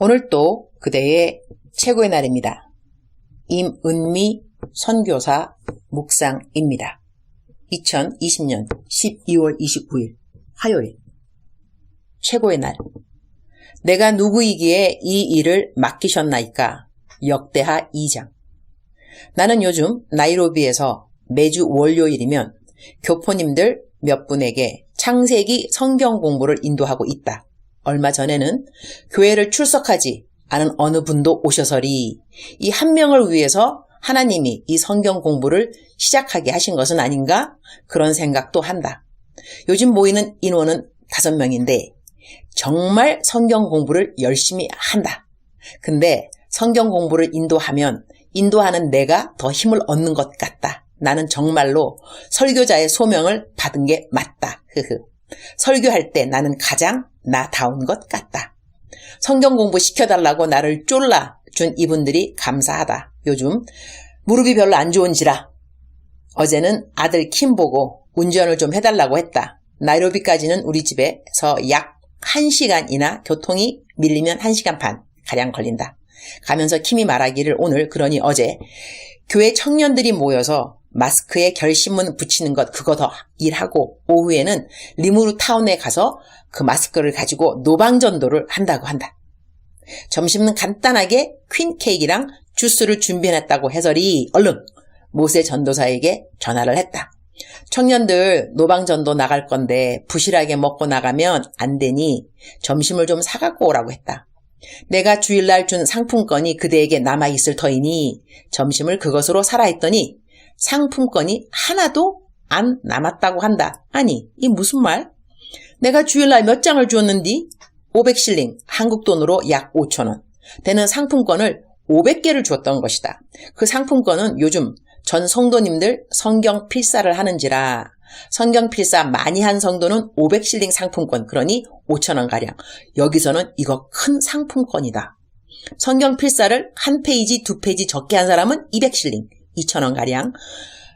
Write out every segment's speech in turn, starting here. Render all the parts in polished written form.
오늘 또 그대의 최고의 날입니다. 임은미 선교사 묵상입니다. 2020년 12월 29일 화요일 최고의 날. 내가 누구이기에 이 일을 맡기셨나이까? 역대하 2장. 나는 요즘 나이로비에서 매주 월요일이면 교포님들 몇 분에게 창세기 성경 공부를 인도하고 있다. 얼마 전에는 교회를 출석하지 않은 어느 분도 오셔서리 이 한 명을 위해서 하나님이 이 성경 공부를 시작하게 하신 것은 아닌가? 그런 생각도 한다. 요즘 모이는 인원은 5명인데 정말 성경 공부를 열심히 한다. 근데 성경 공부를 인도하면 인도하는 내가 더 힘을 얻는 것 같다. 나는 정말로 설교자의 소명을 받은 게 맞다. 설교할 때 나는 가장 나다운 것 같다. 성경 공부 시켜달라고 나를 쫄라준 이분들이 감사하다. 요즘 무릎이 별로 안 좋은지라 어제는 아들 킴 보고 운전을 좀 해달라고 했다. 나이로비까지는 우리 집에서 약 1시간이나 교통이 밀리면 1시간 반 가량 걸린다. 가면서 킴이 말하기를 오늘 그러니 어제 교회 청년들이 모여서 마스크에 결심문 붙이는 것 그거 더 일하고 오후에는 리무르 타운에 가서 그 마스크를 가지고 노방전도를 한다고 한다. 점심은 간단하게 퀸 케이크랑 주스를 준비해놨다고 해서리 얼른 모세 전도사에게 전화를 했다. 청년들 노방전도 나갈 건데 부실하게 먹고 나가면 안 되니 점심을 좀 사갖고 오라고 했다. 내가 주일날 준 상품권이 그대에게 남아있을 터이니 점심을 그것으로 사라 했더니 상품권이 하나도 안 남았다고 한다. 아니, 이 무슨 말? 내가 주일날 몇 장을 주었는디? 500실링, 한국 돈으로 약 5,000원 되는 상품권을 500개를 주었던 것이다. 그 상품권은 요즘 전 성도님들 성경 필사를 하는지라 성경 필사 많이 한 성도는 500실링 상품권, 그러니 5,000원가량. 여기서는 이거 큰 상품권이다. 성경 필사를 한 페이지, 2페이지 적게 한 사람은 200실링, 2,000원가량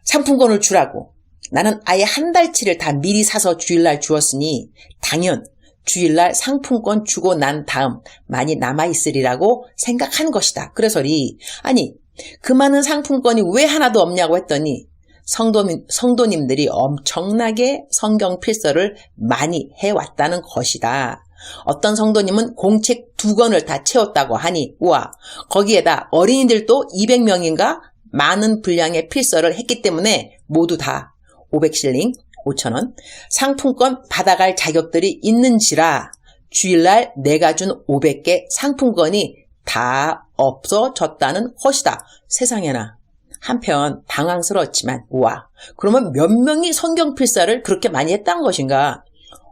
상품권을 주라고. 나는 아예 한 달치를 다 미리 사서 주일날 주었으니 당연 주일날 상품권 주고 난 다음 많이 남아있으리라고 생각한 것이다. 그래서리 아니 그 많은 상품권이 왜 하나도 없냐고 했더니 성도님들이 엄청나게 성경 필서를 많이 해왔다는 것이다. 어떤 성도님은 공책 2권을 다 채웠다고 하니 우와, 거기에다 어린이들도 200명인가 많은 분량의 필서를 했기 때문에 모두 다 500실링 5,000원 상품권 받아갈 자격들이 있는지라 주일날 내가 준 500개 상품권이 다 없어졌다는 것이다. 세상에나. 한편 당황스러웠지만 우와, 그러면 몇 명이 성경 필사를 그렇게 많이 했다는 것인가?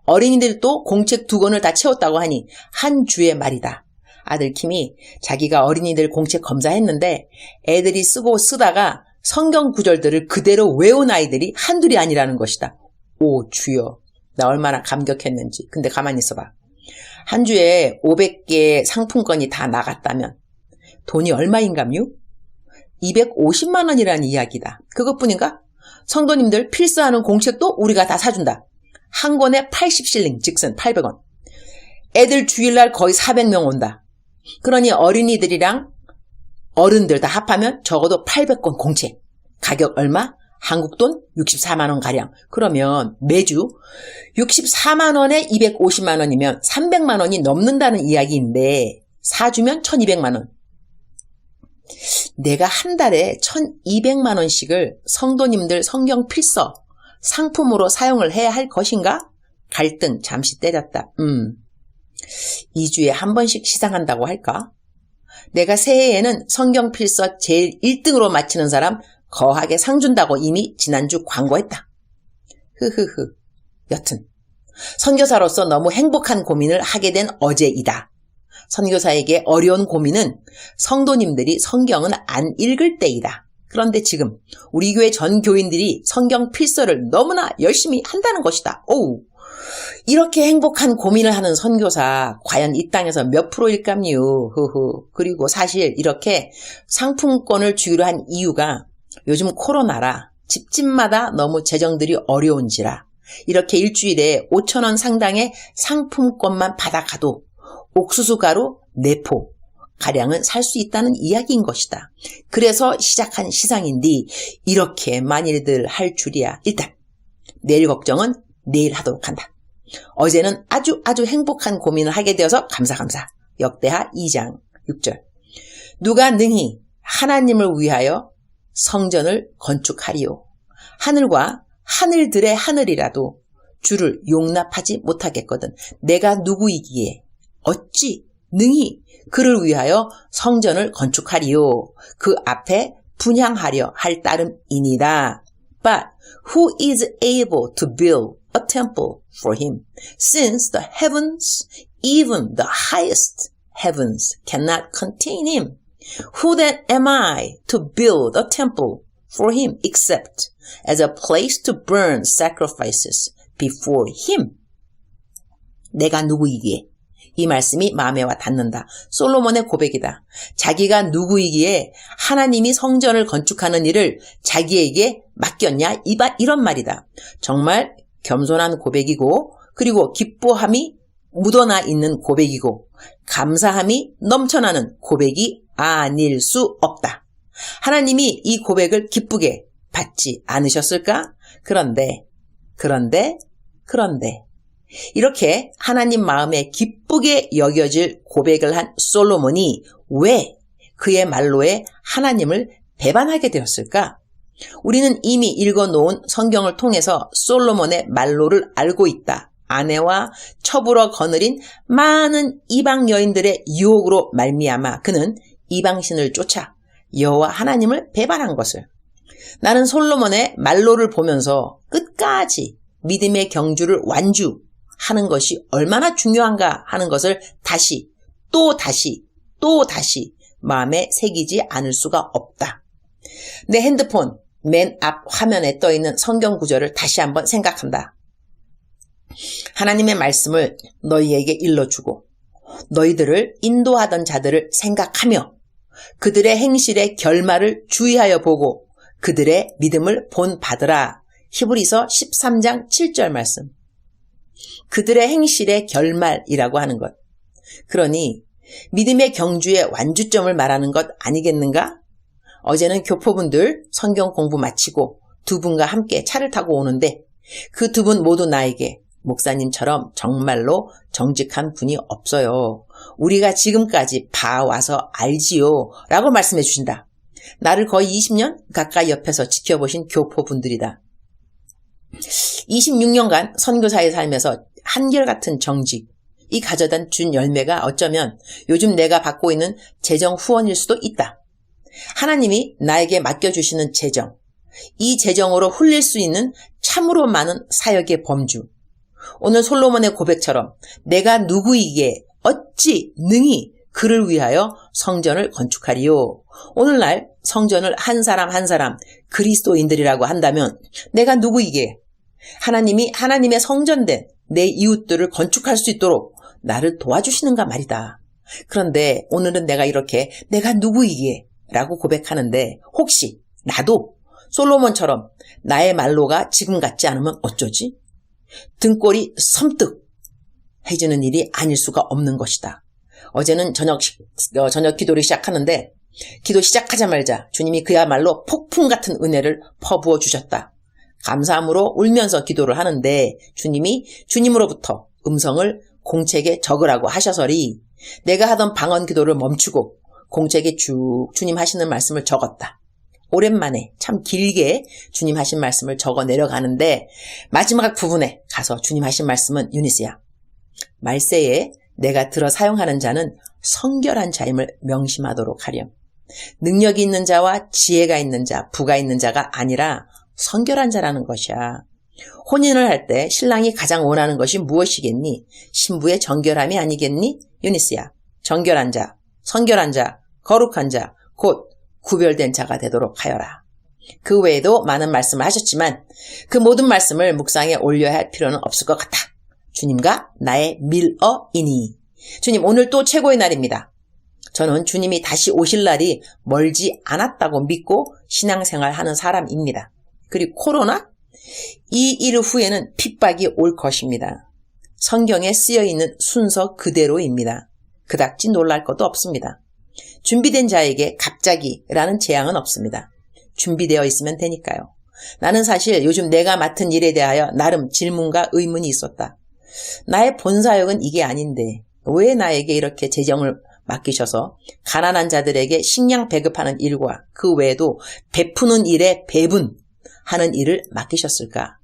어린이들도 공책 2권을 다 채웠다고 하니 한 주의 말이다. 아들 킴이 자기가 어린이들 공책 검사했는데 애들이 쓰다가 성경 구절들을 그대로 외운 아이들이 한둘이 아니라는 것이다. 오 주여, 나 얼마나 감격했는지. 근데 가만히 있어봐. 한 주에 500개 상품권이 다 나갔다면 돈이 얼마인가요? 250만 원이라는 이야기다. 그것뿐인가? 성도님들 필사하는 공책도 우리가 다 사준다. 한 권에 80실링, 즉슨 800원. 애들 주일날 거의 400명 온다. 그러니 어린이들이랑 어른들 다 합하면 적어도 800권 공책. 가격 얼마? 한국 돈 64만 원가량. 그러면 매주 64만 원에 250만 원이면 300만 원이 넘는다는 이야기인데 사주면 1200만 원. 내가 한 달에 1200만 원씩을 성도님들 성경 필서 상품으로 사용을 해야 할 것인가? 갈등 잠시 때렸다. 2주에 한 번씩 시상한다고 할까? 내가 새해에는 성경 필서 제일 1등으로 마치는 사람 거하게 상 준다고 이미 지난주 광고했다. 여튼 선교사로서 너무 행복한 고민을 하게 된 어제이다. 선교사에게 어려운 고민은 성도님들이 성경은 안 읽을 때이다. 그런데 지금 우리 교회 전 교인들이 성경 필서를 너무나 열심히 한다는 것이다. 오우, 이렇게 행복한 고민을 하는 선교사 과연 이 땅에서 몇 프로일까요? 그리고 사실 이렇게 상품권을 주기로 한 이유가 요즘 코로나라 집집마다 너무 재정들이 어려운지라 이렇게 일주일에 5,000원 상당의 상품권만 받아가도 옥수수 가루 내포, 가량은 살 수 있다는 이야기인 것이다. 그래서 시작한 시상인데 이렇게 만일들 할 줄이야. 일단 내일 걱정은 내일 하도록 한다. 어제는 아주 행복한 고민을 하게 되어서 감사. 역대하 2장 6절. 누가 능히 하나님을 위하여 성전을 건축하리요. 하늘과 하늘들의 하늘이라도 주를 용납하지 못하겠거든. 내가 누구이기에 어찌 능히 그를 위하여 성전을 건축하리요. 그 앞에 분향하려 할 따름이니라. But who is able to build a temple for him, since the heavens, even the highest heavens, cannot contain him? Who then am I to build a temple for him, except as a place to burn sacrifices before him? 내가 누구이기에? 이 말씀이 마음에 와 닿는다. 솔로몬의 고백이다. 자기가 누구이기에 하나님이 성전을 건축하는 일을 자기에게 맡겼냐? 이런 말이다. 정말 겸손한 고백이고, 그리고 기뻐함이 묻어나 있는 고백이고, 감사함이 넘쳐나는 고백이 아닐 수 없다. 하나님이 이 고백을 기쁘게 받지 않으셨을까? 그런데 이렇게 하나님 마음에 기쁘게 여겨질 고백을 한 솔로몬이 왜 그의 말로에 하나님을 배반하게 되었을까? 우리는 이미 읽어놓은 성경을 통해서 솔로몬의 말로를 알고 있다. 아내와 첩으로 거느린 많은 이방 여인들의 유혹으로 말미암아 그는 이방신을 쫓아 여호와 하나님을 배반한 것을. 나는 솔로몬의 말로를 보면서 끝까지 믿음의 경주를 완주하는 것이 얼마나 중요한가 하는 것을 또 다시 마음에 새기지 않을 수가 없다. 내 핸드폰 맨 앞 화면에 떠있는 성경 구절을 다시 한번 생각한다. 하나님의 말씀을 너희에게 일러주고 너희들을 인도하던 자들을 생각하며 그들의 행실의 결말을 주의하여 보고 그들의 믿음을 본받으라. 히브리서 13장 7절 말씀. 그들의 행실의 결말이라고 하는 것. 그러니 믿음의 경주의 완주점을 말하는 것 아니겠는가? 어제는 교포분들 성경 공부 마치고 두 분과 함께 차를 타고 오는데 그 두 분 모두 나에게 목사님처럼 정말로 정직한 분이 없어요. 우리가 지금까지 봐와서 알지요. 라고 말씀해 주신다. 나를 거의 20년 가까이 옆에서 지켜보신 교포분들이다. 26년간 선교사에 살면서 한결같은 정직이 가져다 준 열매가 어쩌면 요즘 내가 받고 있는 재정 후원일 수도 있다. 하나님이 나에게 맡겨주시는 재정, 이 재정으로 흘릴 수 있는 참으로 많은 사역의 범주. 오늘 솔로몬의 고백처럼 내가 누구이기에 어찌 능히 그를 위하여 성전을 건축하리요. 오늘날 성전을 한 사람 그리스도인들이라고 한다면 내가 누구이기에 하나님이 하나님의 성전된 내 이웃들을 건축할 수 있도록 나를 도와주시는가 말이다. 그런데 오늘은 내가 이렇게 내가 누구이기에 라고 고백하는데 혹시 나도 솔로몬처럼 나의 말로가 지금 같지 않으면 어쩌지? 등골이 섬뜩 해지는 일이 아닐 수가 없는 것이다. 어제는 저녁 기도를 시작하는데 기도 시작하자마자 주님이 그야말로 폭풍 같은 은혜를 퍼부어 주셨다. 감사함으로 울면서 기도를 하는데 주님이 주님으로부터 음성을 공책에 적으라고 하셔서리 내가 하던 방언 기도를 멈추고 공책에 쭉 주님 하시는 말씀을 적었다. 오랜만에 참 길게 주님 하신 말씀을 적어 내려가는데 마지막 부분에 가서 주님 하신 말씀은 유니스야. 말세에 내가 들어 사용하는 자는 성결한 자임을 명심하도록 하렴. 능력이 있는 자와 지혜가 있는 자, 부가 있는 자가 아니라 성결한 자라는 것이야. 혼인을 할 때 신랑이 가장 원하는 것이 무엇이겠니? 신부의 정결함이 아니겠니? 유니스야. 정결한 자, 성결한 자, 거룩한 자, 곧 구별된 자가 되도록 하여라. 그 외에도 많은 말씀을 하셨지만 그 모든 말씀을 묵상에 올려야 할 필요는 없을 것 같아. 주님과 나의 밀어이니. 주님, 오늘 또 최고의 날입니다. 저는 주님이 다시 오실 날이 멀지 않았다고 믿고 신앙생활 하는 사람입니다. 그리고 코로나? 이 일 후에는 핍박이 올 것입니다. 성경에 쓰여있는 순서 그대로입니다. 그닥지 놀랄 것도 없습니다. 준비된 자에게 갑자기라는 재앙은 없습니다. 준비되어 있으면 되니까요. 나는 사실 요즘 내가 맡은 일에 대하여 나름 질문과 의문이 있었다. 나의 본사역은 이게 아닌데 왜 나에게 이렇게 재정을 맡기셔서 가난한 자들에게 식량 배급하는 일과 그 외에도 베푸는 일에 배분하는 일을 맡기셨을까?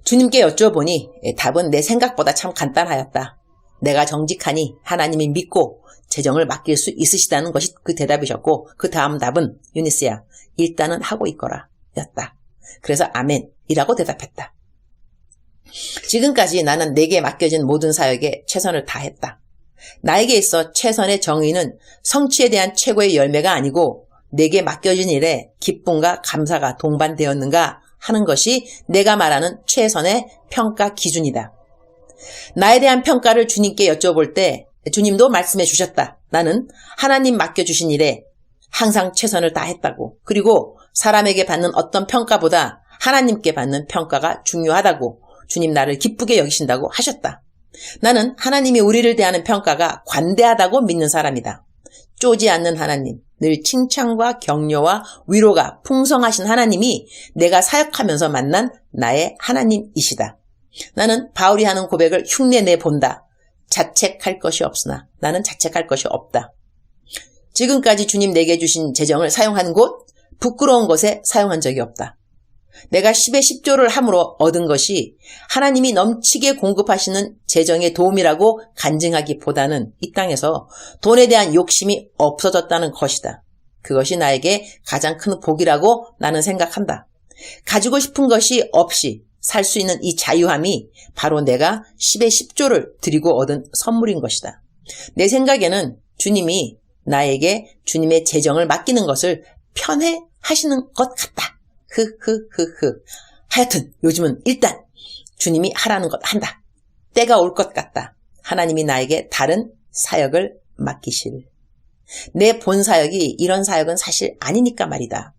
주님께 여쭤보니 답은 내 생각보다 참 간단하였다. 내가 정직하니 하나님이 믿고 재정을 맡길 수 있으시다는 것이 그 대답이셨고, 그 다음 답은 유니스야, 일단은 하고 있거라 였다. 그래서 아멘이라고 대답했다. 지금까지 나는 내게 맡겨진 모든 사역에 최선을 다했다. 나에게 있어 최선의 정의는 성취에 대한 최고의 열매가 아니고 내게 맡겨진 일에 기쁨과 감사가 동반되었는가 하는 것이 내가 말하는 최선의 평가 기준이다. 나에 대한 평가를 주님께 여쭤볼 때 주님도 말씀해 주셨다. 나는 하나님 맡겨주신 일에 항상 최선을 다했다고. 그리고 사람에게 받는 어떤 평가보다 하나님께 받는 평가가 중요하다고. 주님 나를 기쁘게 여기신다고 하셨다. 나는 하나님이 우리를 대하는 평가가 관대하다고 믿는 사람이다. 쪼지 않는 하나님, 늘 칭찬과 격려와 위로가 풍성하신 하나님이 내가 사역하면서 만난 나의 하나님이시다. 나는 바울이 하는 고백을 흉내내 본다. 자책할 것이 없으나 나는 자책할 것이 없다. 지금까지 주님 내게 주신 재정을 사용하는 곳, 부끄러운 것에 사용한 적이 없다. 내가 10의 10조를 함으로 얻은 것이 하나님이 넘치게 공급하시는 재정의 도움이라고 간증하기보다는 이 땅에서 돈에 대한 욕심이 없어졌다는 것이다. 그것이 나에게 가장 큰 복이라고 나는 생각한다. 가지고 싶은 것이 없이 살 수 있는 이 자유함이 바로 내가 10의 10조를 드리고 얻은 선물인 것이다. 내 생각에는 주님이 나에게 주님의 재정을 맡기는 것을 편해 하시는 것 같다. 하여튼 요즘은 일단 주님이 하라는 것 한다. 때가 올 것 같다. 하나님이 나에게 다른 사역을 맡기실. 내 본 사역이 이런 사역은 사실 아니니까 말이다.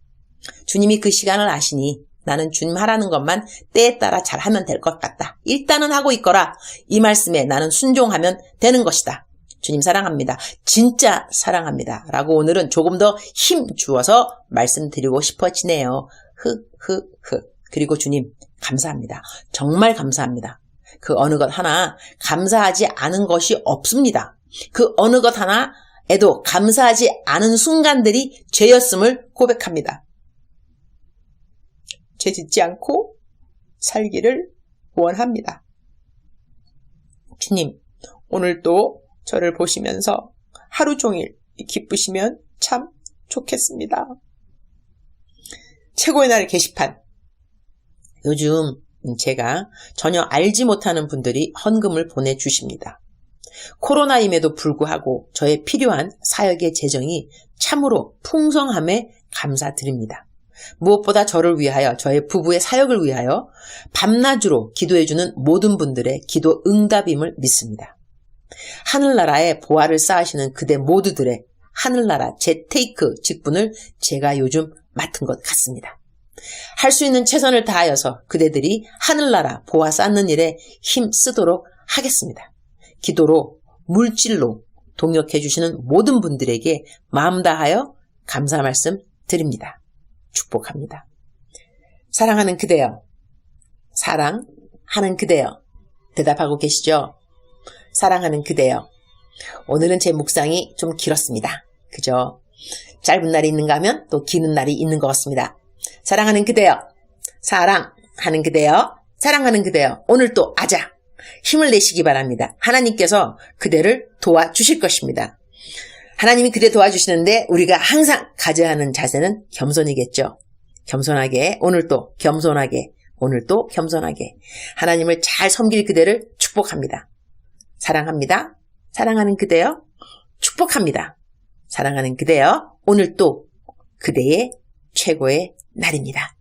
주님이 그 시간을 아시니 나는 주님 하라는 것만 때에 따라 잘하면 될 것 같다. 일단은 하고 있거라. 이 말씀에 나는 순종하면 되는 것이다. 주님 사랑합니다. 진짜 사랑합니다. 라고 오늘은 조금 더 힘 주어서 말씀드리고 싶어지네요. 그리고 주님 감사합니다. 정말 감사합니다. 그 어느 것 하나 감사하지 않은 것이 없습니다. 그 어느 것 하나에도 감사하지 않은 순간들이 죄였음을 고백합니다. 죄짓지 않고 살기를 원합니다. 주님, 오늘도 저를 보시면서 하루 종일 기쁘시면 참 좋겠습니다. 최고의 날 게시판. 요즘 제가 전혀 알지 못하는 분들이 헌금을 보내주십니다. 코로나임에도 불구하고 저의 필요한 사역의 재정이 참으로 풍성함에 감사드립니다. 무엇보다 저를 위하여, 저의 부부의 사역을 위하여 밤낮으로 기도해주는 모든 분들의 기도 응답임을 믿습니다. 하늘나라에 보화를 쌓으시는 그대 모두들의 하늘나라 재테이크 직분을 제가 요즘 맡은 것 같습니다. 할 수 있는 최선을 다하여서 그대들이 하늘나라 보화 쌓는 일에 힘 쓰도록 하겠습니다. 기도로, 물질로 동역해 주시는 모든 분들에게 마음 다하여 감사 말씀 드립니다. 축복합니다. 사랑하는 그대여, 사랑하는 그대여, 대답하고 계시죠? 사랑하는 그대여, 오늘은 제 묵상이 좀 길었습니다. 그죠? 짧은 날이 있는가 하면 또 기는 날이 있는 것 같습니다. 사랑하는 그대여, 사랑하는 그대여, 사랑하는 그대여, 오늘 또 아자 힘을 내시기 바랍니다. 하나님께서 그대를 도와주실 것입니다. 하나님이 그대 도와주시는데 우리가 항상 가져야 하는 자세는 겸손이겠죠. 겸손하게, 오늘도 겸손하게, 오늘도 겸손하게 하나님을 잘 섬길 그대를 축복합니다. 사랑합니다. 사랑하는 그대여, 축복합니다. 사랑하는 그대여, 오늘 또 그대의 최고의 날입니다.